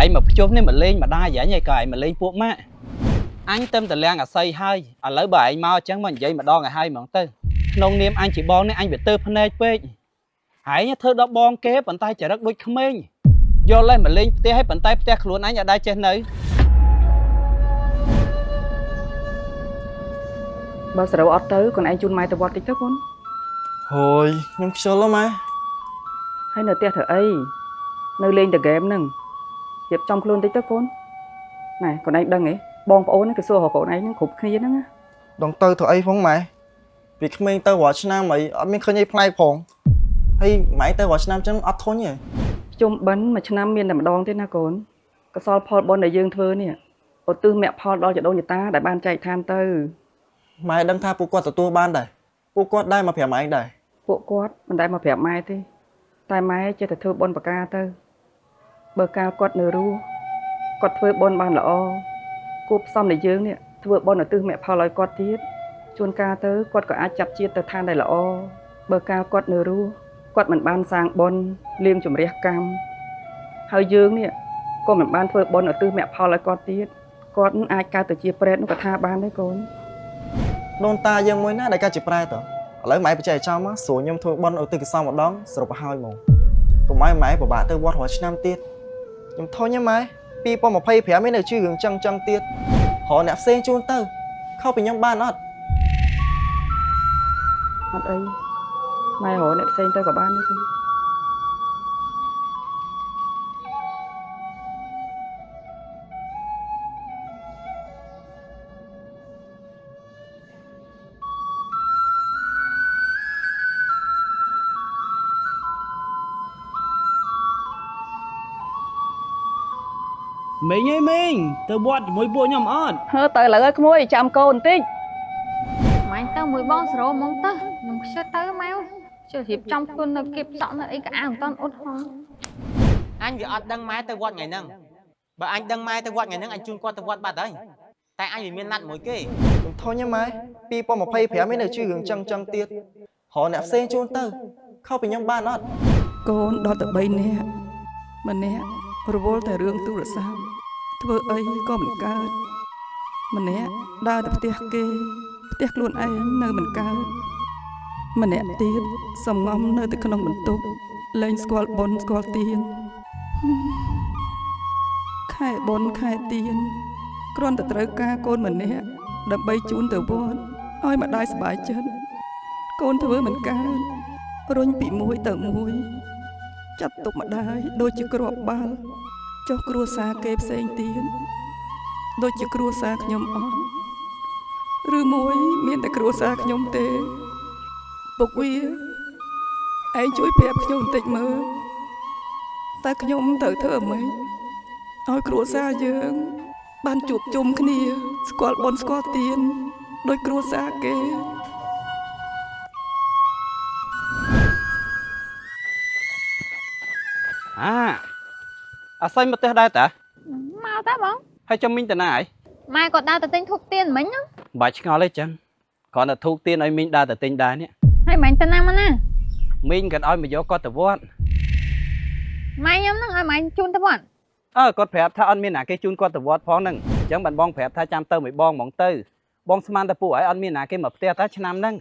ai mà chốt nên mà lên mà đa giả nhảy cài mà lên buộc má anh tâm từ lang xây hai lấy bà anh mau chẳng mình vậy mà đo ngày hai món tư nông niệm anh chỉ bon nên anh bị tơ phân phê hãy nhớ thơ đó bon kế bàn tay chả đất đôi khăm mênh do lên mà lên té hết bàn tay té luôn anh ở đây trên nơi bao giờ đâu ót tới còn anh chun mai từ vọt tích thức không hồi nhưng sao lắm mai hay là tia thở ấy nơi lên từ game nưng dẹp trong luôn tích thức không này còn anh đăng ấy bon ôn cái xô họ cổ này những cục kia đó đòn tơ thở ấy phong mày việc mình tơ watch nam mày ở mình khơi nhảy play phong hay mày tơ watch nam chẳng ót thôi nhỉ chung bắn mà cho nam miền làm đòn thế nào còn cái sol Paul bon để dương thưa nè ở tư mẹ Paul đo cho đâu người ta đại ban chạy tham tư mày đăng tha phụ quạt tua ban đây phụ quạt đây mà phải mày đây phụ quạt mình đây mà phải mai thế tai mai chơiแต่ thưa bon bạc ca tư bờ cao quạt nửa ru quạt thưa bon ban lọ cúp xong để dương nè thưa bon ở tư mẹ Paul lòi quạt tiết chuồn ca tới quạt có ai chặt chia từ than đây lọ bờ cao quạt nửa ru quạt mình ban sang bon liêm chùm riết cam hơi dương nè cô mình ban thưa bon ở tư mẹ Paul lòi quạt tiết quạt ai cao từ chia pret nó có tha ban đấy con nôn ta dương mới ná đại ca chỉ prai tở lấy máy bị chạy trong á số nhom thôi bon ở từ cái sau một đón sờ vào hai mồm còn máy của bạn từ vót hỏi năm tiết nhưng thôi nhá máy pi po một pay phé mấy này chưa hướng trăng tiết họ nẹp xe chôn tơเข้าไปยังบ้านอด ấy mai hỏi nẹp sen tới cả ban đấy chứ mình ấy mình tớ bọt mối bộ nhầm ớt hơ tới là cái môi chạm cô tí mày tao mùi bong rồi mong tao nằm chơi tao máu chơi hiệp trong tuần là kịp dọn là ấy cả ăn toàn ốt hoang anh vừa đăng máy tới quạt ngày nâng bà anh đăng máy tới quạt ngày nâng anh chun qua tới quạt bà đấy tại anh bị miên nặn mỗi kì thôi nhá máy pi po một pay phé mấy này chưa hướng trăng tiết họ nẹp xe chôn tơ เข้าไปยังบ้านอด con đó từ bay nè mà nè rồi tại rương tu rồi sao thưa ấy có mình cao mà nè đa tập tiếc luôn ấy nơi mình cao mà nè tiếc sầm ngom nơi từ con mình tốt lên squat bon squat tiền khai bon khai tiền con từ trời ca con mình nè đập bay chun từ bon ôi mà đai sải chân con thưa mình cao rồi bị mũi từ mũi chặt tục mà đai đôi chiếc cọp bao cho cua xa kẹp xanh tiếng đôi chiếc cua xa nhom on rư mũi miền tại cua xa nhom tê bộc uy anh chuối phép nhom tịch mơ ta nhom tự thở mấy ôi cua xa dương ban chụp chung cái nia squat bon squat tiền đôi cua xa kê xây một tết đây ta mau ta bóng hay cho mình từ này mai còn đau từ tinh thuốc tiền mấy nhá bà chỉ ngó lấy chân còn là thuốc tiên ấy mình đa từ tinh đá nhé hay mày tên nam nè mình cần oi mà gió có từ vót mày nhóm nó ai mày chun tới bọn con phép tha ăn miên nã cái chun con từ vót phóng nâng chẳng bạn bong phép tha chăm tơ mới bong mỏng tư bong sman ta phụ ấy ăn miên nã cái mập tia ta cho nam nâng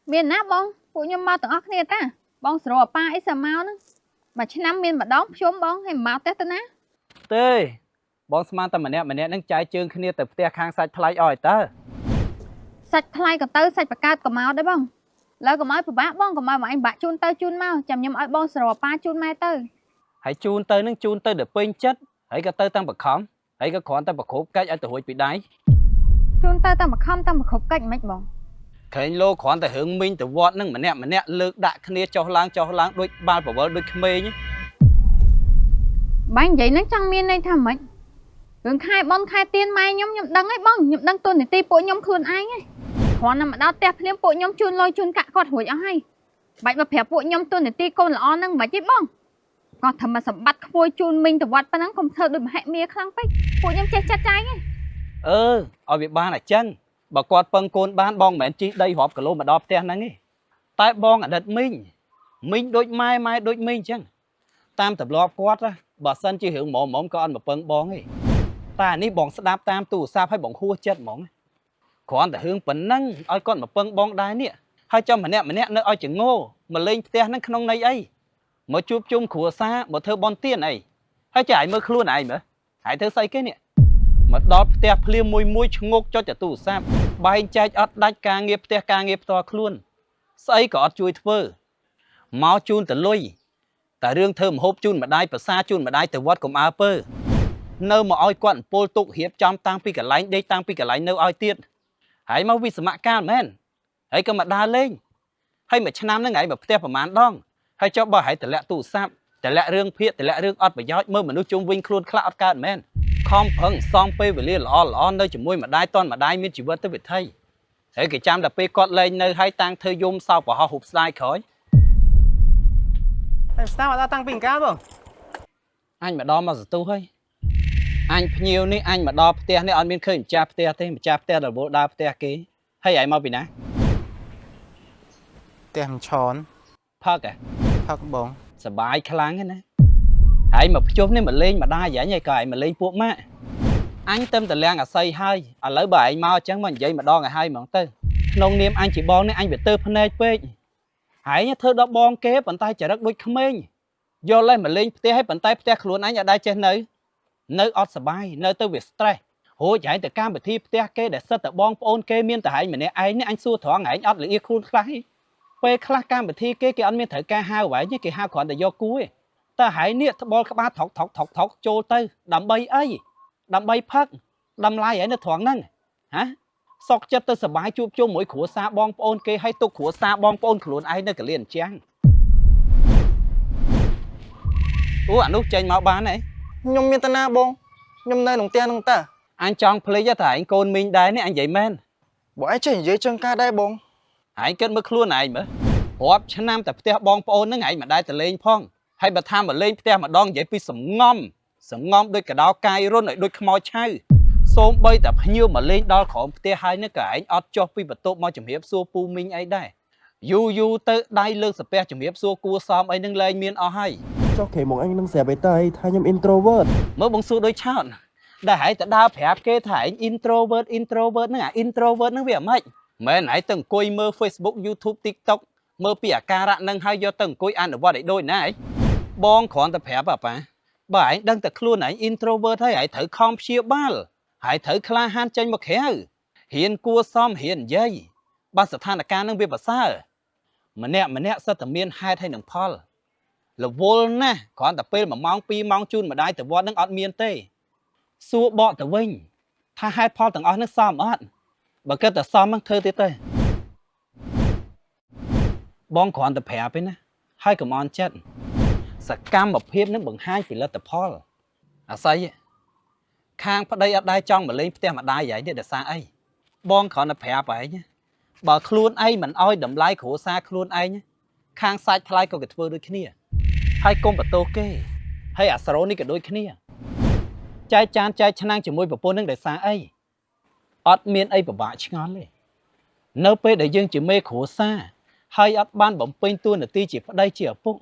miền nát bong phụ nhóm mau từng óc nè ta bong sờ pa ấy sờ mau nữa mà trên năm miền mà đóng chôm bong hay mau tết ta ná tê bong sman ta mà nè nâng trái chương khi từ tia khang sạch thay ỏi ta sạch thay còn tơ sạch bạc cao còn mau đấy bongแล้วก็มาผู้บ้าบ้องก็มาว่าanh bạ chun tơ chun mau chầm nhầm ai bong sờ pa chun mai tơ hãy chun tơ nâng chun tơ được pin chất hãy cái tơ tăng bạc khóm hãy cái khoản tăng bạc khốp cách ở từ hồi bị đáy chun tơ tăng bạc khom tăng bạc khốp cách mấy bong cái lô khoản từ hướng minh từ vót nâng mà nè lược đại kia cho láng đôi ba bảo vợ đôi mê nhé bánh vậy nó chẳng miên đây thầm mấy hướng khai bon khai tiên mai nhóm nhầm đăng ấy bong nhầm đăng tuần để ti bộ nhóm khuôn ai ấy khoản nằm ở đó tép liếm bộ nhóm chun lôi chun cả con hủi ở hay bạch mà phép bộ nhóm tuần để ti con là on nâng bạch chứ bong còn thầm mà sập bắt khôi chun mình từ vặt pa nắng không thơ được hẹn mía khăng phách bộ nhóm che chặt trái ấy ở việc ba là chân bà quạt phân côn bán bong mẹ chi đây họp cả lô mà đọp ten nắng ấy tại bong ở đất mình đôi mai đôi mình chăng tam tập lọp quát á បើសិនជារឿងហ្មងក៏អត់មកពឹងបងទេតែនេះបងស្ដាប់តាមទូរស័ព្ទឲ្យបងហួសចិត្តហ្មងគ្រាន់តែរឿងប៉ុណ្ណឹងឲ្យគាត់មកពឹងបងដែរនេះហើយចាំម្នាក់នៅឲ្យចងោមកលេងផ្ទះហ្នឹងក្នុងន័យអីមកជួបជុំគ្រួសារមកធ្វើបន់ទៀនអីហើយចាឲ្យមើលខ្លួនឯងមើលហើយធ្វើស្អីគេនេះមកដល់ផ្ទះភ្លាមមួយឈ្ងោកចុចទូរស័ព្ទបែងចែកអត់ដាច់ការងារផ្ទះការងារផ្ទាល់ខ្លួនស្អីក៏អត់ជួយធ្វើមកជូនតលុយតែរឿងធ្វើម្ហូបជូនម្ដាយប្រសាជូនម្ដាយទៅវត្តកុំអើពើនៅមកឲ្យគាត់អំពូលទុករៀបចំតាំងពីកន្លែងដេកតាំងពីកន្លែងនៅឲ្យទៀតហើយមកវិសមការមែនហើយក៏មកដើរលេងហើយមួយឆ្នាំហ្នឹងឯងមកផ្ទះប្រហែលដងហើយចុះបើហើយតម្លាក់ទូរស័ព្ទតម្លាក់រឿងភាគតម្លាក់រឿងអត់ប្រយោជន៍មើលមនុស្សជុំវិញខ្លួនខ្លះអត់កើតមែនខំប្រឹងសំពេលវេលាល្អនៅជាមួយម្ដាយតនម្ដាយមានជីវិតទៅវិថីហើយគេចាំតែពេលគាត់លេងនៅហើយតាំងធ្វើយំសោកប្រហោះហូបស្ដាយក្រោយហើយស្ដាប់អត់តាំងពីអង្ការបងអញមកដល់មកសន្ទុះហើយអញភ្ញៀវនេះអញមកដល់ផ្ទះនេះអត់មានឃើញម្ចាស់ផ្ទះទេម្ចាស់ផ្ទះរវល់ដើរផ្ទះគេហើយឯងមកពីណាផ្ទះមិនឆនផឹកផឹកបងសបាយខ្លាំងណាស់ហើយមកភ្ជុំនេះមកលេងម្ដាយយ៉ាងឯងក៏ឯងមកលេងពួកម៉ាក់អញទៅតែលៀងអាស័យហើយឥឡូវបើឯងមកអញ្ចឹងមកនិយាយម្ដងឲ្យហើយហ្មងទៅក្នុងនាមអញជាបងនេះអញវាទៅភ្នែកពេកហើយធ្វើដល់បងគេប៉ុន្តែចរិតដូចក្មេងយកលេសមកលេងផ្ទះឲ្យប៉ុន្តែផ្ទះខ្លួនអញអត់ដែរចេះនៅអត់សុបាយនៅទៅវា stress ហូចឯងទៅកម្មវិធីផ្ទះគេដែលសិតតែបងប្អូនគេមានតែឯងម្នាក់ឯងនេះអញសួរត្រង់ឯងអត់លៀខ្លួនខ្លះពេលខ្លះកម្មវិធីគេអត់មានត្រូវការហៅឯងគេហៅគ្រាន់តែយកគួយតែហើយនេះត្បល់ក្បាលថុកចូលទៅដើម្បីអីដើម្បីផឹកតម្លៃឯនៅត្រង់ហ្នឹងហ៎សុកចិត្តទៅសបាយជួបជុំមួយគ្រួសារបងប្អូនគេឲ្យទុកគ្រួសារបងប្អូនខ្លួនឯងនៅកលៀនអញ្ចឹងអូអានោះចេញមកបានហ៎ខ្ញុំមានតាណាបងខ្ញុំនៅក្នុងផ្ទះហ្នឹងតាអញចង់ភ្លេចតែឯងកូនមីងដែរនេះអញនិយាយមែនបើឯងចេះនិយាយចឹងការដែរបងឯងគិតមើលខ្លួនឯងមើលរាប់ឆ្នាំតែផ្ទះបងប្អូនហ្នឹងឯងមិនដែរទៅលេងផងហើយបើថាមកលេងផ្ទះម្ដងនិយាយពីសំងំដូចកដោកាយរុនឲ្យដូចខ្មោចឆៅសូមបីតែភ្ញៀវមកលេងដល់ក្រោមផ្ទះហើយនេះក៏ឯងអត់ចុះពីបន្ទប់មកជំរាបសួរពូមីងអីដែរយូរទៅដៃលើកសាពះជំរាបសួរគួសមអីនឹងលែងមានអស់ហើយចុះគេមកអញនឹងស្រាប់ឯទៅថាខ្ញុំ introvert មើលបងសួរដូចឆោតដែលហែងទៅដើរប្រាប់គេថាឯង introvert ហ្នឹងអា introvert ហ្នឹងវាមិនមែនហែងទៅអង្គុយមើល Facebook YouTube TikTok មើលពីអាការៈហ្នឹងហើយយកទៅអង្គុយអនុវត្តឲ្យដូចណាឯងបងគ្រាន់តែប្រាប់ប៉ាបើឯងដឹងតែខ្លួនឯង introvert ហើយឯងត្រូវខំព្យាបាលហើយត្រូវក្លាហានចេញមកក្រៅហ៊ានគួសមហ៊ាននិយាយបើស្ថានភាពហ្នឹងវាប្រសើរម្នាក់សិតតែមានហេតុហើយនឹងផលរវល់ណាស់គ្រាន់តែពេល1ម៉ោង2ម៉ោងជូនម្ដាយទៅវត្តហ្នឹងអត់មានទេសួរបកទៅវិញថាហេតុផលទាំងអស់ហ្នឹងសមអត់បើគិតតែសមហ្នឹងធ្វើទៀតទៅបងគ្រាន់តែប្រាប់ទេណាហើយកុំអន់ចិត្តសកម្មភាពនឹងបង្ហាញពីលទ្ធផលអាស័យខាងប្តីអត់ដែរចង់មកលេងផ្ទះម្ដាយហើយនេះដោយសារអីបងគ្រាន់តែប្រាប់ឯងបើខ្លួនឯងមិនអោយតម្លៃគ្រួសារខ្លួនឯងខាងសាច់ថ្លៃក៏គេធ្វើដូចគ្នាហើយកុំបន្ទោសគេហើយអាស្រោនេះក៏ដូចគ្នាចែកចានចែកឆ្នាំងជាមួយប្រពន្ធនឹងដោយសារអីអត់មានអីពិបាកឆ្ងល់ទេនៅពេលដែលយើងជាមេគ្រួសារហើយអត់បានបំពេញតួនាទីជាប្តីជាឪពុក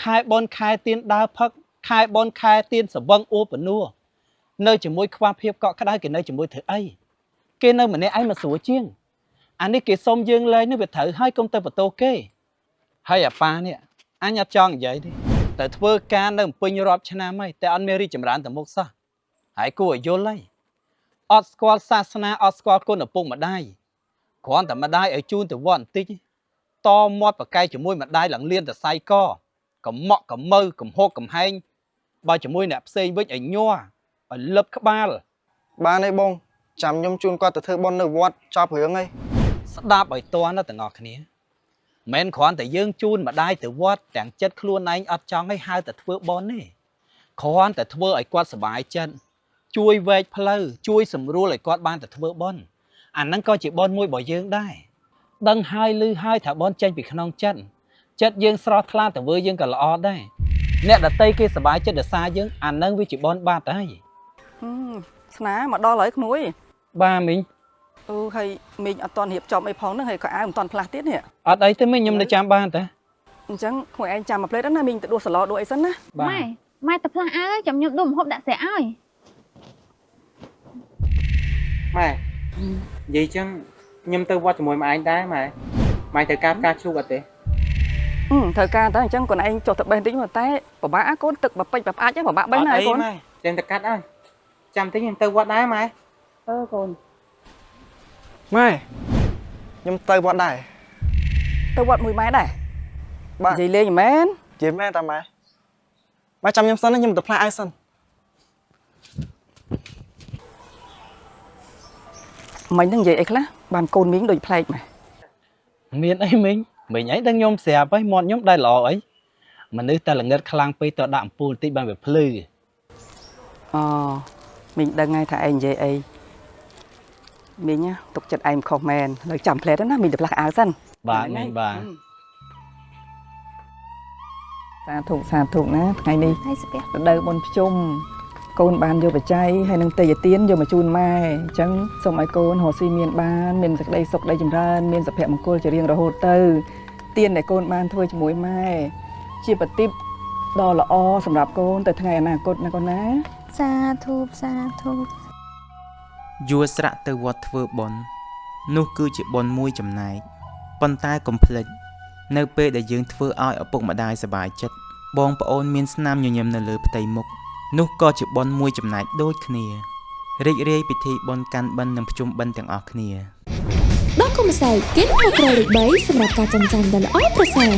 ខែបនខែទៀនដើរផឹកខែបនខែទៀនសវឹងអួបនួនៅជាមួយខ្វះភាពកក់ក្ដៅគេនៅជាមួយធ្វើអីគេនៅម្នាក់ឯងមកស្រួលជាងអានេះគេសុំយើងលែងនេះវាត្រូវហើយកុំទៅបន្ទោសគេហើយអាប៉ានេះអញអត់ចង់និយាយទេតែធ្វើការនៅពេញរាប់ឆ្នាំហើយតែអត់មានរីកចម្រើនទៅមុខសោះហើយគួរឲ្យយល់ហើយអត់ស្គាល់សាសនាអត់ស្គាល់គុណឪពុកម្ដាយគ្រាន់តែម្ដាយឲ្យជូនទៅវត្តបន្តិចតមាត់ប្រកែកជាមួយម្ដាយឡើងលៀនតសៃកកំមក់កំមើកំហុកកំហែងបើជាមួយអ្នកផ្សេងវិញឲ្យញ័រឲ្យលឹបក្បាលបានទេបងចាំខ្ញុំជូនគាត់ទៅធ្វើបុណ្យនៅវត្តចប់រឿងហើយស្ដាប់ឲ្យតន់ទាំងអស់គ្នាមិនគ្រាន់តែយើងជូនម្ដាយទៅវត្តទាំងចិត្តខ្លួនឯងអត់ចង់ឲ្យហៅតែធ្វើបុណ្យទេគ្រាន់តែធ្វើឲ្យគាត់សុបាយចិត្តជួយវែកផ្លូវជួយសម្រួលឲ្យគាត់បានទៅធ្វើបុណ្យអាហ្នឹងក៏ជាបុណ្យមួយរបស់យើងដែរដឹងហើយឮហើយថាបុណ្យចេញពីក្នុងចិត្តយើងស្រស់ថ្លាទៅធ្វើយើងក៏ល្អដែរអ្នកដតីគេសុបាយចិត្តដោយសារយើងអាហ្នឹងវាជាបុណ្យបាត់ហើយស្នាមកដល់ហើយក្មួយបាទមីងអូហើយមីងអត់តន់រៀបចំអីផងហ្នឹងហើយក៏អាវមិនតន់ផ្លាស់ទៀតនេះអត់អីទេមីងខ្ញុំនៅចាំបានតាអញ្ចឹងក្មួយឯងចាំមួយផ្លេតណាមីងទៅដួសសាឡដួសអីសិនណាម៉ែ ម៉ែទៅផ្លាស់អាវចាំខ្ញុំដុំហូបដាក់ស្រែឲ្យ ម៉ែនិយាយចឹងខ្ញុំទៅវត្តជាមួយម៉ែឯងដែរម៉ែម៉ែត្រូវការផ្កាឈូកអត់ទេ ត្រូវការតែអញ្ចឹងកូនឯងចុះទៅបេះតិចមកតែពិបាកកូនទឹកបពេចបផ្អាច់ពិបាកបេះណាស់កូន ម៉ែចេញទៅកាត់អើយចាំតិចខ្ញុំទៅវត្តដែរម៉ែ កូន ម៉ែខ្ញុំទៅវត្តដែរ ទៅវត្តមួយម៉ែដែរ បាទ និយាយលេងមែន និយាយមែនតាម៉ែម៉ែចាំខ្ញុំសិនណាខ្ញុំទៅផ្លាស់អាយសិន មិញហ្នឹងនិយាយអីខ្លះបានកូនមីងដូចប្លែកម៉ែ មានអីមិញមិញអីដឹងខ្ញុំស្រាប់ហើយមាត់ខ្ញុំដែរល្អអីមនុស្សតែល្ងឹតខ្លាំងពេកទៅដាក់អំពូលតិចបានវាភ្លឺ អូមីងដឹងហើយថាឯងនិយាយអីមីងណាទុកចិត្តឯងខុសមែនលើចាំផ្លែទៅណាមីងទៅផ្លាស់អាវសិន បាទមិញបាទ សាធុណាថ្ងៃនេះ ហើយស្ពះ រដូវបុណ្យភ្ជុំកូនបានយកបច្ច័យហើយនឹងទេយទានយកមកជូនម៉ែអញ្ចឹងសូមឲ្យកូនរស់ស៊ីមានបានមានសេចក្តីសុខដីចម្រើនមានសុភមង្គលជារៀងរហូតទៅទានដែលកូនបានធ្វើជាមួយម៉ែជាប្រតិបដ៏ល្អសម្រាប់កូនទៅថ្ងៃអនាគតណាកូនណា សាធុ យួរស្រៈទៅវត្តធ្វើបុណ្យនោះគឺជាបុណ្យមួយចំណែកប៉ុន្តែកុំភ្លេចនៅពេលដែលយើងធ្វើឲ្យឪពុកម្ដាយសប្បាយចិត្តបងប្អូនមានស្នាមញញឹមនៅលើផ្ទៃមុខនោះក៏ជាបុណ្យមួយចំណែកដូចគ្នារីករាយពិធីបុណ្យកាន់បិណ្ឌនិងភ្ជុំបិណ្ឌទាំងអស់គ្នា ដកគុំម្សៅគិតខុសត្រូវលេខ3សម្រាប់ការចាំចាំដ៏ល្អប្រសើរ